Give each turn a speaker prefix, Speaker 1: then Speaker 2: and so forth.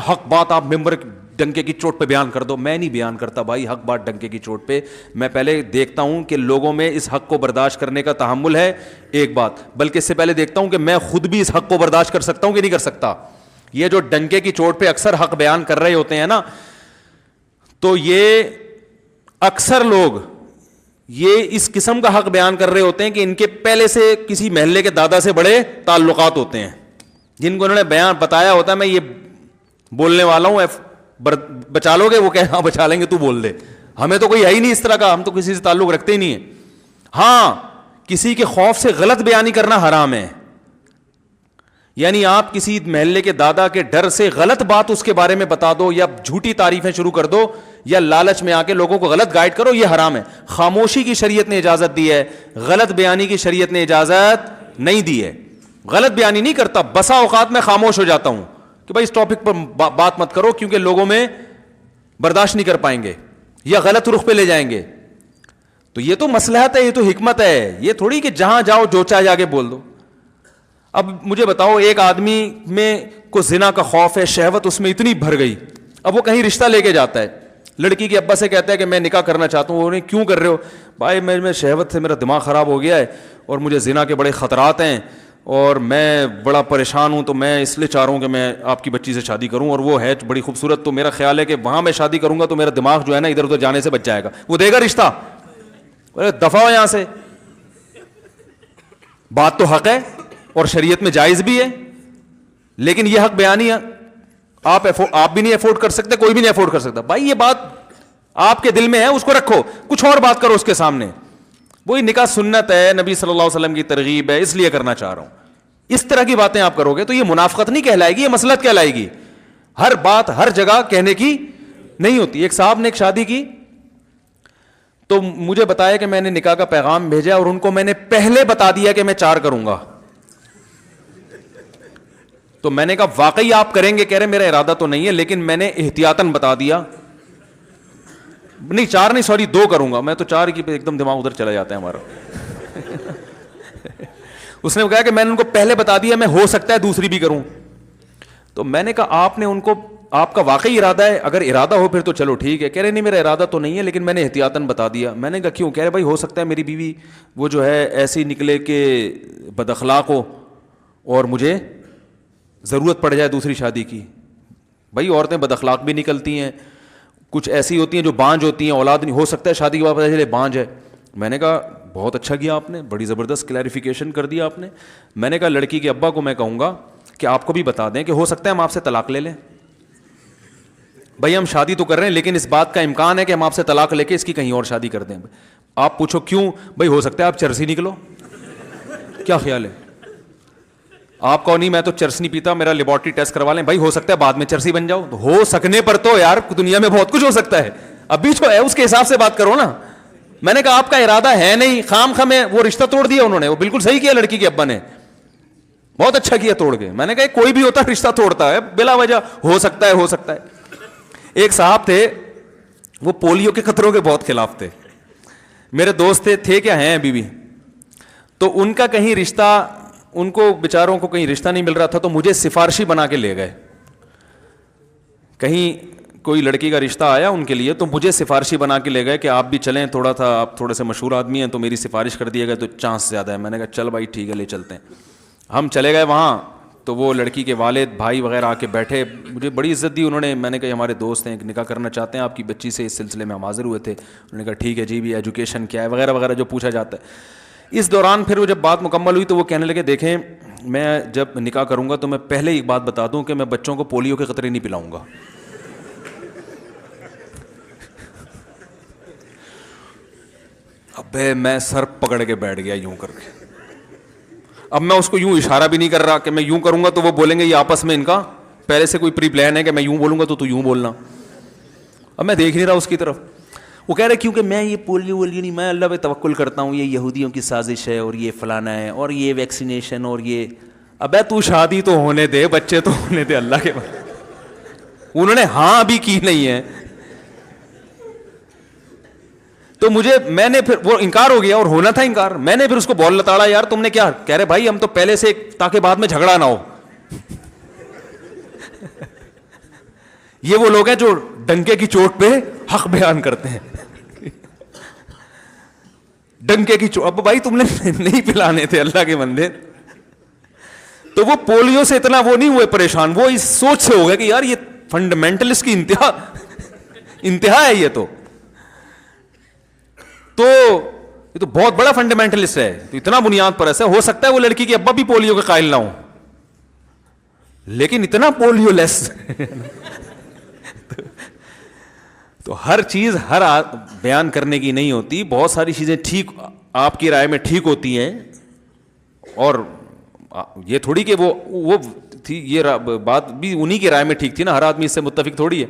Speaker 1: حق بات آپ ممبر ڈنکے کی چوٹ پہ بیان کر دو. میں نہیں بیان کرتا بھائی حق بات ڈنکے کی چوٹ پہ. میں پہلے دیکھتا ہوں کہ لوگوں میں اس حق کو برداشت کرنے کا تحمل ہے, ایک بات, بلکہ اس سے پہلے دیکھتا ہوں کہ میں خود بھی اس حق کو برداشت کر سکتا ہوں کہ نہیں کر سکتا. یہ جو ڈنکے کی چوٹ پہ اکثر حق بیان کر رہے ہوتے ہیں نا, تو یہ اکثر لوگ یہ اس قسم کا حق بیان کر رہے ہوتے ہیں کہ ان کے پہلے سے کسی محلے کے دادا سے بڑے تعلقات ہوتے ہیں, جن کو انہوں نے بیان بتایا ہوتا ہے میں یہ بولنے والا ہوں, بچا لو گے, وہ کہ ہاں بچا لیں گے, تو بول دے. ہمیں تو کوئی ہے ہی نہیں اس طرح کا, ہم تو کسی سے تعلق رکھتے ہی نہیں ہیں. ہاں کسی کے خوف سے غلط بیانی کرنا حرام ہے, یعنی آپ کسی محلے کے دادا کے ڈر سے غلط بات اس کے بارے میں بتا دو یا جھوٹی تعریفیں شروع کر دو یا لالچ میں آ کے لوگوں کو غلط گائیڈ کرو, یہ حرام ہے. خاموشی کی شریعت نے اجازت دی ہے, غلط بیانی کی شریعت نے اجازت نہیں دی ہے. غلط بیانی نہیں کرتا, بسا اوقات میں خاموش ہو جاتا ہوں کہ بھائی اس ٹاپک پر بات مت کرو کیونکہ لوگوں میں برداشت نہیں کر پائیں گے یا غلط رخ پہ لے جائیں گے. تو یہ تو مصلحت ہے, یہ تو حکمت ہے, یہ تھوڑی کہ جہاں جاؤ جو چاہے جا کے بول دو. اب مجھے بتاؤ, ایک آدمی میں کو زنا کا خوف ہے, شہوت اس میں اتنی بھر گئی, اب وہ کہیں رشتہ لے کے جاتا ہے, لڑکی کے ابا سے کہتا ہے کہ میں نکاح کرنا چاہتا ہوں. انہیں کیوں کر رہے ہو؟ بھائی میں شہوت سے میرا دماغ خراب ہو گیا ہے اور مجھے زنا کے بڑے خطرات ہیں اور میں بڑا پریشان ہوں, تو میں اس لیے چاہ رہا ہوں کہ میں آپ کی بچی سے شادی کروں, اور وہ ہے بڑی خوبصورت, تو میرا خیال ہے کہ وہاں میں شادی کروں گا تو میرا دماغ جو ہے نا ادھر ادھر جانے سے بچ جائے گا. وہ دے گا رشتہ؟ دفع ہو یہاں سے. بات تو حق ہے اور شریعت میں جائز بھی ہے, لیکن یہ حق بیانی آپ بھی نہیں افورڈ کر سکتے, کوئی بھی نہیں افورڈ کر سکتا. بھائی یہ بات آپ کے دل میں ہے, اس کو رکھو, کچھ اور بات کرو اس کے سامنے. وہی نکاح سنت ہے, نبی صلی اللہ علیہ وسلم کی ترغیب ہے, اس لیے کرنا چاہ رہا ہوں. اس طرح کی باتیں آپ کرو گے تو یہ منافقت نہیں کہلائے گی, یہ مصلحت کہلائے گی. ہر بات ہر جگہ کہنے کی نہیں ہوتی. ایک صاحب نے ایک شادی کی تو مجھے بتایا کہ میں نے نکاح کا پیغام بھیجا اور ان کو میں نے پہلے بتا دیا کہ میں 4 کروں گا. تو میں نے کہا واقعی آپ کریں گے؟ کہہ رہے میرا ارادہ تو نہیں ہے لیکن میں نے احتیاطاً بتا دیا. نہیں 4 نہیں, سوری 2 کروں گا. میں تو 4 کی ایک دم دماغ ادھر چلا جاتا ہے ہمارا. اس نے کہا کہ میں نے ان کو پہلے بتا دیا میں ہو سکتا ہے دوسری بھی کروں. تو میں نے کہا آپ نے ان کو, آپ کا واقعی ارادہ ہے؟ اگر ارادہ ہو پھر تو چلو ٹھیک ہے. کہہ رہے نہیں میرا ارادہ تو نہیں ہے لیکن میں نے احتیاطاً بتا دیا. میں نے کہا کیوں؟ کہہ رہے بھائی ہو سکتا ہے میری بیوی وہ جو ہے ایسی نکلے کہ بد اخلاق ہو اور مجھے ضرورت پڑ جائے دوسری شادی کی. بھائی عورتیں بد اخلاق بھی نکلتی ہیں, کچھ ایسی ہوتی ہیں جو بانجھ ہوتی ہیں, اولاد نہیں ہو سکتا ہے شادی کے بعد پتہ چلے بانجھ ہے. میں نے کہا بہت اچھا کیا آپ نے, بڑی زبردست کلیریفیکیشن کر دیا آپ نے. میں نے کہا لڑکی کے ابا کو میں کہوں گا کہ آپ کو بھی بتا دیں کہ ہو سکتا ہے ہم آپ سے طلاق لے لیں. بھائی ہم شادی تو کر رہے ہیں لیکن اس بات کا امکان ہے کہ ہم آپ سے طلاق لے کے اس کی کہیں اور شادی کر دیں. آپ پوچھو کیوں؟ بھائی ہو سکتا ہے آپ چرسی نکلو. کیا خیال ہے آپ کو؟ نہیں میں تو چرس نہیں پیتا, میرا لیبارٹری ٹیسٹ کروا لیں. بھائی ہو سکتا ہے بعد میں چرسی بن جاؤ. ہو سکنے پر تو یار دنیا میں بہت کچھ ہو سکتا ہے, ابھی جو ہے اس کے حساب سے بات کرو نا. میں نے کہا آپ کا ارادہ ہے نہیں, خام میں وہ رشتہ توڑ دیا انہوں نے. وہ بالکل صحیح کیا لڑکی کے ابا نے, بہت اچھا کیا توڑ کے. میں نے کہا کوئی بھی ہوتا رشتہ توڑتا ہے بلا وجہ, ہو سکتا ہے ہو سکتا ہے. ایک صاحب تھے وہ پولیو کے خطروں کے بہت خلاف تھے, میرے دوست تھے کیا ہیں ابھی بھی. تو ان کا کہیں رشتہ, ان کو بیچاروں کو کہیں رشتہ نہیں مل رہا تھا تو مجھے سفارشی بنا کے لے گئے. کہیں کوئی لڑکی کا رشتہ آیا ان کے لیے تو مجھے سفارشی بنا کے لے گئے کہ آپ بھی چلیں, تھوڑا تھا آپ تھوڑے سے مشہور آدمی ہیں تو میری سفارش کر دیے گئے تو چانس زیادہ ہے. میں نے کہا چل بھائی ٹھیک ہے لے چلتے ہیں. ہم چلے گئے وہاں تو وہ لڑکی کے والد بھائی وغیرہ آ کے بیٹھے, مجھے بڑی عزت دی انہوں نے. میں نے کہا ہمارے دوست ہیں نکاح کرنا چاہتے ہیں آپ کی بچی سے, اس سلسلے میں ہم حاضر ہوئے تھے. انہوں نے کہا ٹھیک ہے جی, بھی ایجوکیشن کیا ہے وغیرہ وغیرہ جو پوچھا جاتا ہے. اس دوران پھر وہ جب بات مکمل ہوئی تو وہ کہنے لگے دیکھیں میں جب نکاح کروں گا تو میں پہلے ایک بات بتا دوں کہ میں بچوں کو پولیو کے قطرے نہیں پلاؤں گا. ابے میں سر پکڑ کے بیٹھ گیا یوں کر کے. اب میں اس کو یوں اشارہ بھی نہیں کر رہا کہ میں یوں کروں گا تو وہ بولیں گے یہ آپس میں ان کا پہلے سے کوئی پری پلان ہے کہ میں یوں بولوں گا تو یوں بولنا. اب میں دیکھ نہیں رہا اس کی طرف. وہ کہہ رہے کیونکہ میں یہ پولیو نہیں, میں اللہ پہ توکل کرتا ہوں, یہ یہودیوں کی سازش ہے اور یہ فلانا ہے اور یہ ویکسینیشن اور یہ. ابے تو شادی تو ہونے دے, بچے تو ہونے دے اللہ کے بعد. انہوں نے ہاں ابھی کی نہیں ہے تو میں نے پھر وہ انکار ہو گیا اور ہونا تھا انکار. میں نے پھر اس کو بول لتاڑا یار تم نے کیا. کہہ رہے بھائی ہم تو پہلے سے تاکہ بعد میں جھگڑا نہ ہو. یہ وہ لوگ ہیں جو ڈنکے کی چوٹ پہ حق بیان کرتے ہیں. ڈنکے کی چوٹ. اب بھائی تم نے نہیں پلانے تھے اللہ کے بندے, تو وہ پولیو سے اتنا وہ نہیں ہوئے پریشان, وہ اس سوچ سے ہو گیا کہ یار یہ فنڈامنٹلسٹ کی انتہا ہے یہ تو یہ تو بہت بڑا فنڈامنٹلسٹ ہے, تو اتنا بنیاد پرست ہے. ہو سکتا ہے وہ لڑکی کے ابا بھی پولیو کے قائل نہ ہوں, لیکن اتنا پولیو لیس. تو ہر چیز ہر بیان کرنے کی نہیں ہوتی. بہت ساری چیزیں ٹھیک آپ کی رائے میں ٹھیک ہوتی ہیں, اور یہ تھوڑی کہ وہ تھی, یہ بات بھی انہی کی رائے میں ٹھیک تھی نا, ہر آدمی اس سے متفق تھوڑی ہے.